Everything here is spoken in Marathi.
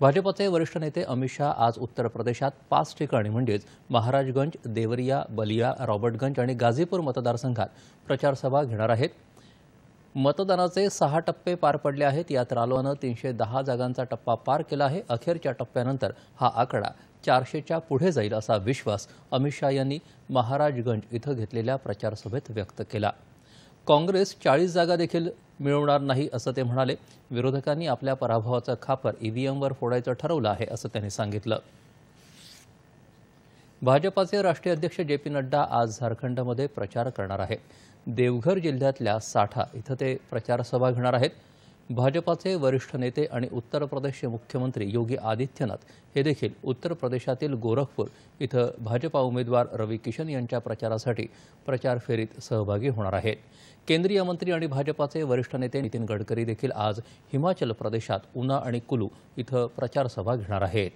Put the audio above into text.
भाजपचे वरिष्ठ नेते अमित शाह आज उत्तर प्रदेशात 5 ठिकाणी म्हणजेच महाराजगंज, देवरिया, बलिया, रॉबर्टगंज आणि गाझीपूर मतदारसंघात प्रचार सभा घेणार आहेत। मतदानाचे 6 टप्पे पार पडले आहेत। यात रालोआनं 310 जागांचा टप्पा पार केला आहे। अखेरच्या टप्प्यानंतर हा आकडा 400च्या पुढे जाईल असा विश्वास अमित शाह यांनी महाराजगंज इथं घेतलेल्या प्रचार सभेत व्यक्त केला। काँग्रेस 40 जागा देखील मिळवणार नाही असं ते म्हणाले। विरोधकांनी आपल्या पराभवाचं खापर ईव्हीएमवर फोडायचं ठरवलं आहे असं त्यांनी सांगितलं। भाजपाचे राष्ट्रीय अध्यक्ष जे.पी. नड्डा आज झारखंडमध्ये प्रचार करणार आहेत। देवघर जिल्ह्यातल्या साठा इथं ते प्रचार सभा घेणार आहेत। भाजपाचे वरिष्ठ नेते आणि उत्तर प्रदेशचे मुख्यमंत्री योगी आदित्यनाथ हे देखील उत्तर प्रदेशातील गोरखपूर इथं भाजपा उमेदवार रवी किशन यांच्या प्रचारासाठी प्रचार फेरीत सहभागी होणार आहेत। केंद्रीय मंत्री आणि भाजपाचे वरिष्ठ नेते नितीन गडकरी देखील आज हिमाचल प्रदेशात उना आणि कुलू इथं प्रचार सभा घेणार आहेत।